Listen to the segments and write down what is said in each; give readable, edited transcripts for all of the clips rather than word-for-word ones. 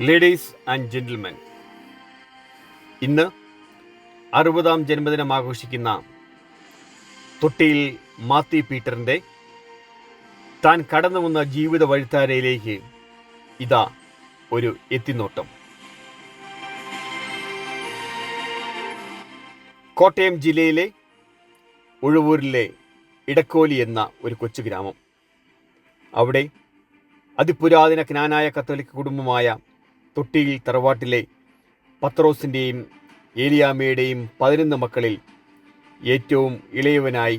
Ladies and gentlemen, ഇന്ന് 60-ാം ജന്മദിനം ആഘോഷിക്കുന്ന തൊട്ടിയിൽ മാത്യു പീറ്ററിൻ്റെ താൻ കടന്നു വന്ന ജീവിത വഴിത്താരയിലേക്ക് ഇതാ ഒരു എത്തിനോട്ടം. കോട്ടയം ജില്ലയിലെ ഉഴവൂരിലെ ഇടക്കോലി എന്ന ഒരു കൊച്ചു ഗ്രാമം. അവിടെ അതിപുരാതന ക്നാനായ കത്തോലിക്ക കുടുംബമായ തൊട്ടിയിൽ തറവാട്ടിലെ പത്രോസിൻ്റെയും ഏലിയാമ്മയുടെയും 11 മക്കളിൽ ഏറ്റവും ഇളയവനായി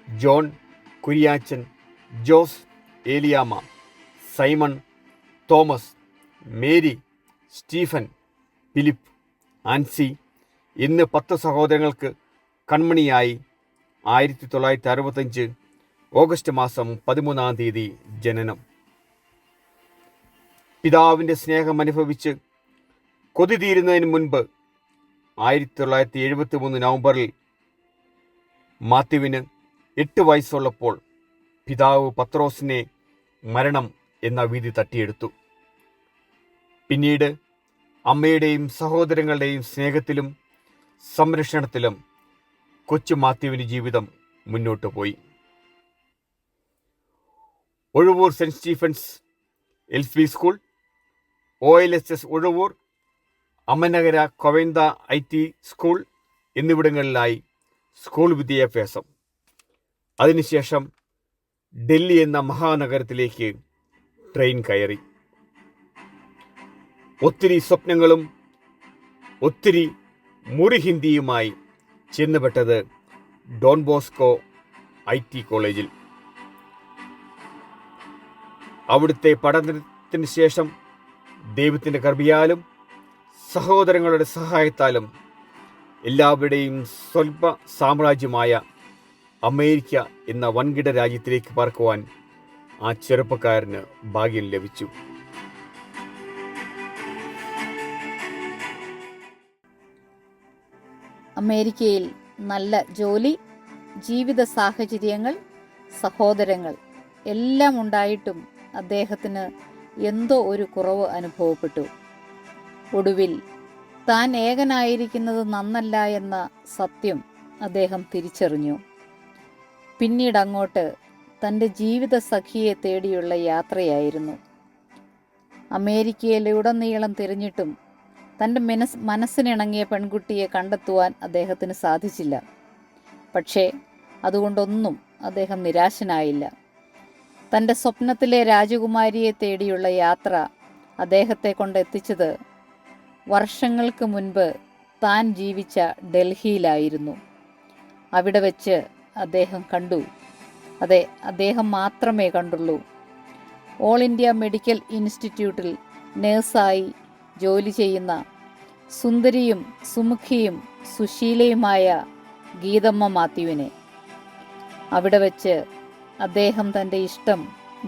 John, Kuriachan, Jose, Eliyamma, Simon, Thomas, Mary, Stephen, Philip, Ancy എന്നീ 10 സഹോദരങ്ങൾക്ക് കൺമണിയായി 1965 ഓഗസ്റ്റ് മാസം 13-ാം തീയതി ജനനം. പിതാവിൻ്റെ സ്നേഹം അനുഭവിച്ച് കൊതി തീരുന്നതിന് മുൻപ് 1973 നവംബറിൽ മാത്യുവിന് 8 വയസ്സുള്ളപ്പോൾ പിതാവ് പത്രോസിനെ മരണം എന്ന വിധി തട്ടിയെടുത്തു. പിന്നീട് അമ്മയുടെയും സഹോദരങ്ങളുടെയും സ്നേഹത്തിലും സംരക്ഷണത്തിലും കൊച്ചു മാത്യുവിൻ്റെ ജീവിതം മുന്നോട്ട് പോയി. Uzhavoor saint Stephen's LP school, OLSS Uzhavoor, അമ്മനഗര കൊവൈന്ത IT സ്കൂൾ എന്നിവിടങ്ങളിലായി സ്കൂൾ വിദ്യാഭ്യാസം. അതിനുശേഷം ഡൽഹി എന്ന മഹാനഗരത്തിലേക്ക് ട്രെയിൻ കയറി. ഒത്തിരി സ്വപ്നങ്ങളും ഒത്തിരി മുറി ഹിന്ദിയുമായി ചെന്നുപെട്ടത് ഡോൺ ബോസ്കോ IT കോളേജിൽ. അവിടുത്തെ പഠനത്തിന് ശേഷം ദൈവത്തിൻ്റെ കൃപയാലും സഹോദരങ്ങളുടെ സഹായത്താലും എല്ലാവരുടെയും സ്വൽപ സാമ്രാജ്യമായ അമേരിക്ക എന്ന വൻകിട രാജ്യത്തിലേക്ക് പറക്കുവാൻ ആ ചെറുപ്പക്കാരന് ഭാഗ്യം ലഭിച്ചു. അമേരിക്കയിൽ നല്ല ജോലി, ജീവിത സാഹചര്യങ്ങൾ, സഹോദരങ്ങൾ എല്ലാം ഉണ്ടായിട്ടും അദ്ദേഹത്തിന് എന്തോ ഒരു കുറവ് അനുഭവപ്പെട്ടു. ഒടുവിൽ താൻ ഏകനായിരിക്കുന്നത് നന്നല്ല എന്ന സത്യം അദ്ദേഹം തിരിച്ചറിഞ്ഞു. പിന്നീട് അങ്ങോട്ട് തൻ്റെ ജീവിത സഖിയെ തേടിയുള്ള യാത്രയായിരുന്നു. അമേരിക്കയിലുടനീളം തിരഞ്ഞിട്ടും തൻ്റെ മനസ്സിനിണങ്ങിയ പെൺകുട്ടിയെ കണ്ടെത്തുവാൻ അദ്ദേഹത്തിന് സാധിച്ചില്ല. പക്ഷേ അതുകൊണ്ടൊന്നും അദ്ദേഹം നിരാശനായില്ല. തൻ്റെ സ്വപ്നത്തിലെ രാജകുമാരിയെ തേടിയുള്ള യാത്ര അദ്ദേഹത്തെ കൊണ്ടെത്തിച്ചത് വർഷങ്ങൾക്ക് മുൻപ് താൻ ജീവിച്ച ഡൽഹിയിലായിരുന്നു. അവിടെ വെച്ച് അദ്ദേഹം കണ്ടു, അതെ, അദ്ദേഹം മാത്രമേ കണ്ടുള്ളൂ, ഓൾ ഇന്ത്യ മെഡിക്കൽ ഇൻസ്റ്റിറ്റ്യൂട്ടിൽ നേഴ്സായി ജോലി ചെയ്യുന്ന സുന്ദരിയും സുമുഖിയും സുശീലയുമായ ഗീതമ്മ മാത്യുവിനെ. അവിടെ വെച്ച് അദ്ദേഹം തൻ്റെ ഇഷ്ടം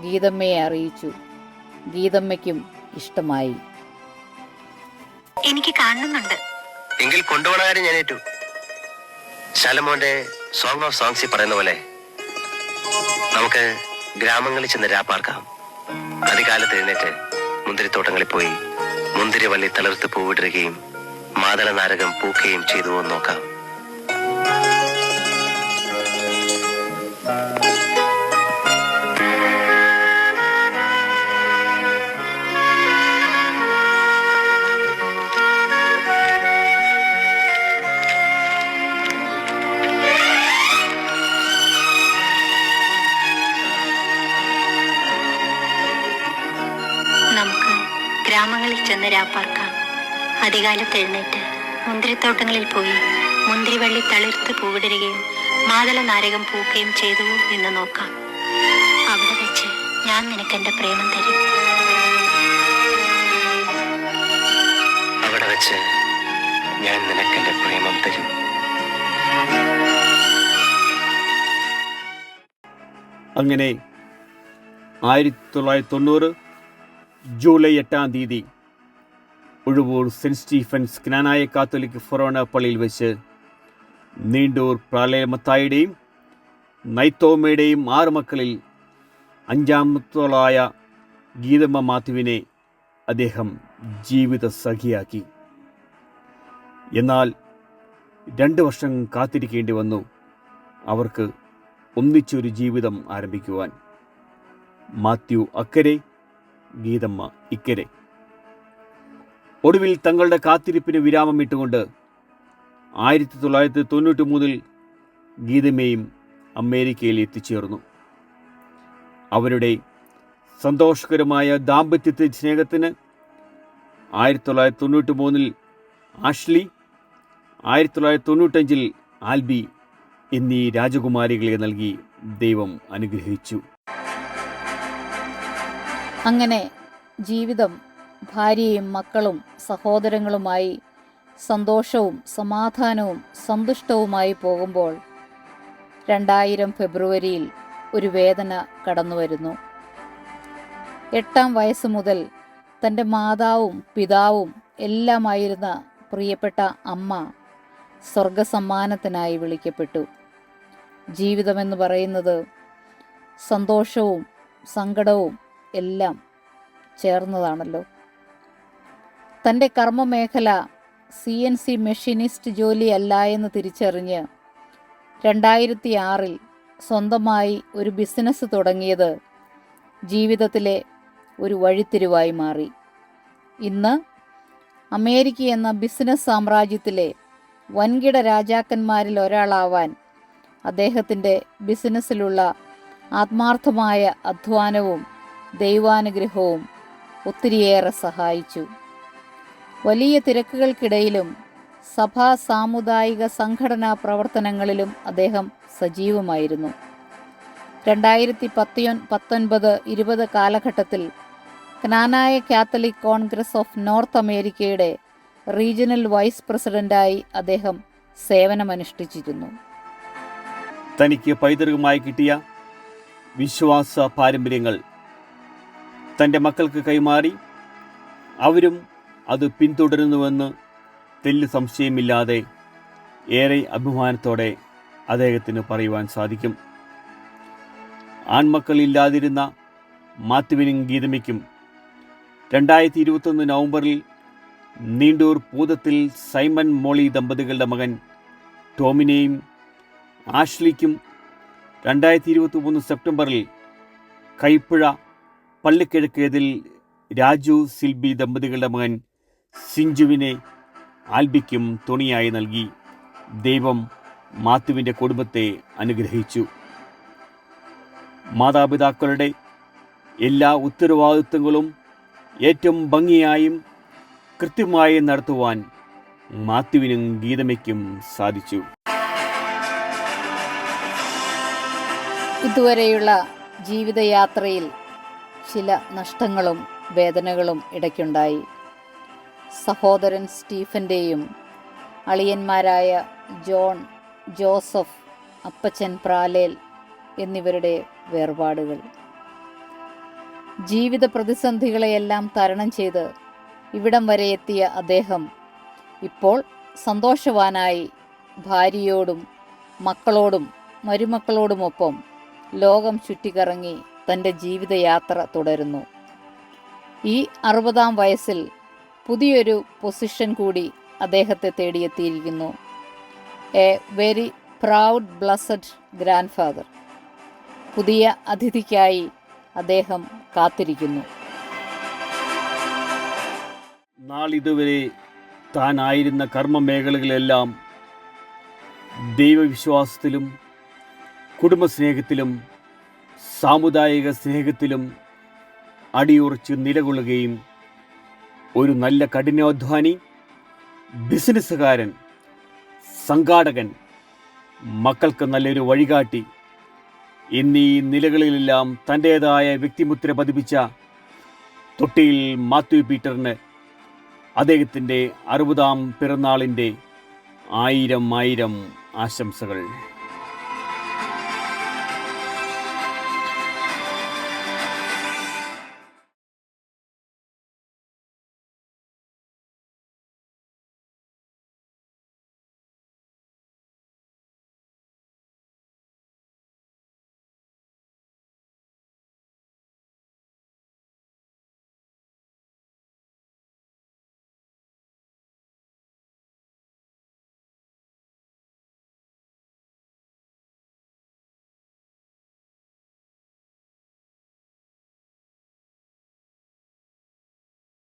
ഗീതമ്മയെ അറിയിച്ചു. ഗീതമ്മയ്ക്കും ഇഷ്ടമായി. എനിക്ക് കാണുന്നുണ്ട് എങ്കിൽ കൊണ്ടുപോണ കാര്യം ഞാൻ ഏറ്റു. ശാലമോന്റെ സോങ് ഓഫ് സോങ്സിൽ പറയുന്ന പോലെ നമുക്ക് ഗ്രാമങ്ങളിൽ ചെന്ന് രാപ്പാർക്കാം. അധികാലത്ത് എഴുന്നേറ്റ് മുന്തിരിത്തോട്ടങ്ങളിൽ പോയി മുന്തിരിവള്ളി തളിർത്ത് പൂവിടുകയും മാതള നാരകം പൂക്കുകയും ചെയ്തുവോ നോക്കാം. നമുക്ക് ഗ്രാമങ്ങളിൽ ചെന്ന് രാപ്പാർക്കാം. അധികാലത്ത് എഴുന്നേറ്റ് മുന്തിരിത്തോട്ടങ്ങളിൽ പോയി മുന്തിരിവള്ളി തളിർത്ത് പൂവിടുകയും മാതള നാരകം പൂക്കുകയും ചെയ്തു എന്ന് നോക്കാം. അവിടെ വെച്ച് ഞാൻ നിനക്കെന്റെ പ്രേമം തരും. അവിടെ വെച്ച് ഞാൻ നിനക്കെന്റെ പ്രേമം തരും. അങ്ങനെ 1990 ജൂലൈ 8-ാം തീയതി Uzhavoor saint Stephen's Knanaya Catholic forane പള്ളിയിൽ വെച്ച് നീണ്ടൂർ പ്രാലയമത്തായുടെയും നൈത്തോമയുടെയും 6 മക്കളിൽ 5-ാമത്തോളായ ഗീതമ്മ മാത്യുവിനെ അദ്ദേഹം ജീവിത സഖിയാക്കി. എന്നാൽ 2 വർഷം കാത്തിരിക്കേണ്ടി വന്നു അവർക്ക് ഒന്നിച്ചൊരു ജീവിതം ആരംഭിക്കുവാൻ. മാത്യു അക്കരെ, ഗീതമ്മ ഇക്കരെ. ഒടുവിൽ തങ്ങളുടെ കാത്തിരിപ്പിന് വിരാമം ഇട്ടുകൊണ്ട് 1993 ഗീതമ്മയും അമേരിക്കയിൽ എത്തിച്ചേർന്നു. അവരുടെ സന്തോഷകരമായ ദാമ്പത്യത്തെ സ്നേഹത്തിന് 1993 ആഷ്ലി, 1995 ആൽബി എന്നീ രാജകുമാരികളെ നൽകി ദൈവം അനുഗ്രഹിച്ചു. അങ്ങനെ ജീവിതം ഭാര്യയും മക്കളും സഹോദരങ്ങളുമായി സന്തോഷവും സമാധാനവും സന്തുഷ്ടവുമായി പോകുമ്പോൾ 2000 ഫെബ്രുവരിയിൽ ഒരു വേദന കടന്നു വരുന്നു. 8-ാം വയസ്സ് മുതൽ തൻ്റെ മാതാവും പിതാവും എല്ലാമായിരുന്ന പ്രിയപ്പെട്ട അമ്മ സ്വർഗസമ്മാനത്തിനായി വിളിക്കപ്പെട്ടു. ജീവിതമെന്ന് പറയുന്നത് സന്തോഷവും സങ്കടവും എല്ലാം ചേർന്നതാണല്ലോ. തൻ്റെ കർമ്മമേഖല CNC മെഷീനിസ്റ്റ് ജോലിയല്ല എന്ന് തിരിച്ചറിഞ്ഞ് 2006 സ്വന്തമായി ഒരു ബിസിനസ് തുടങ്ങിയത് ജീവിതത്തിലെ ഒരു വഴിത്തിരിവായി മാറി. ഇന്ന് അമേരിക്ക എന്ന ബിസിനസ് സാമ്രാജ്യത്തിലെ വൻകിട രാജാക്കന്മാരിൽ ഒരാളാവാൻ അദ്ദേഹത്തിൻ്റെ ബിസിനസ്സിലുള്ള ആത്മാർത്ഥമായ അധ്വാനവും ദൈവാനുഗ്രഹവും ഒത്തിരിയേറെ സഹായിച്ചു. വലിയ തിരക്കുകൾക്കിടയിലും സഭാ സാമുദായിക സംഘടനാ പ്രവർത്തനങ്ങളിലും അദ്ദേഹം സജീവമായിരുന്നു. 2019-20 കാലഘട്ടത്തിൽ Knanaya Catholic Congress of north അമേരിക്കയുടെ റീജിയണൽ വൈസ് പ്രസിഡന്റായി അദ്ദേഹം സേവനമനുഷ്ഠിച്ചിരുന്നു. തനിക്ക് പൈതൃകമായി കിട്ടിയ വിശ്വാസ പാരമ്പര്യങ്ങൾ തൻ്റെ മക്കൾക്ക് കൈമാറി അവരും അത് പിന്തുടരുന്നുവെന്ന് തെല്ല് സംശയമില്ലാതെ ഏറെ അഭിമാനത്തോടെ അദ്ദേഹത്തിന് പറയുവാൻ സാധിക്കും. ആൺമക്കളില്ലാതിരുന്ന മാത്യുവിനും ഗീതമ്മയ്ക്കും 2021 നവംബറിൽ നീണ്ടൂർ പൂതത്തിൽ സൈമൺ മോളി ദമ്പതികളുടെ മകൻ ടോമിനെയും ആഷ്ലിക്കും 2023 സെപ്റ്റംബറിൽ കൈപ്പുഴ പള്ളിക്കിഴക്കേതിൽ രാജു സിൽബി ദമ്പതികളുടെ മകൻ സിഞ്ചുവിനെ ആൽബിക്കും തുണിയായി നൽകി ദൈവം മാത്യുവിൻ്റെ കുടുംബത്തെ അനുഗ്രഹിച്ചു. മാതാപിതാക്കളുടെ എല്ലാ ഉത്തരവാദിത്വങ്ങളും ഏറ്റവും ഭംഗിയായും കൃത്യമായും നടത്തുവാൻ മാത്യുവിനും ഗീതമ്മയ്ക്കും സാധിച്ചു. ഇതുവരെയുള്ള ജീവിതയാത്രയിൽ ചില നഷ്ടങ്ങളും വേദനകളും ഇടയ്ക്കുണ്ടായി. സഹോദരൻ സ്റ്റീഫൻ്റെയും അളിയന്മാരായ ജോൺ, ജോസഫ്, അപ്പച്ചൻ പ്രാലേൽ എന്നിവരുടെ വേർപാടുകൾ. ജീവിത പ്രതിസന്ധികളെയെല്ലാം തരണം ചെയ്ത് ഇവിടം വരെ എത്തിയ അദ്ദേഹം ഇപ്പോൾ സന്തോഷവാനായി ഭാര്യയോടും മക്കളോടും മരുമക്കളോടുമൊപ്പം ലോകം ചുറ്റിക്കറങ്ങി തൻ്റെ ജീവിതയാത്ര തുടരുന്നു. ഈ 60-ാം വയസ്സിൽ പുതിയൊരു പൊസിഷൻ കൂടി അദ്ദേഹത്തെ തേടിയെത്തിയിരിക്കുന്നു. A very proud blessed grandfather. പുതിയ അതിഥിക്കായി അദ്ദേഹം കാത്തിരിക്കുന്നു. നാളിതുവരെ താനായിരുന്ന കർമ്മമേഖലകളെല്ലാം ദൈവവിശ്വാസത്തിലും കുടുംബസ്നേഹത്തിലും സാമുദായിക സ്നേഹത്തിലും അടിയുറച്ച് നിലകൊള്ളുകയും ഒരു നല്ല കഠിനാധ്വാനി, ബിസിനസ്സുകാരൻ, സംഘാടകൻ, മക്കൾക്ക് നല്ലൊരു വഴികാട്ടി എന്നീ നിലകളിലെല്ലാം തൻ്റേതായ വ്യക്തിമുദ്ര പതിപ്പിച്ച തൊട്ടിയിൽ മാത്യു പീറ്ററിന് അദ്ദേഹത്തിൻ്റെ 60-ാം പിറന്നാളിൻ്റെ 1000 ആശംസകൾ.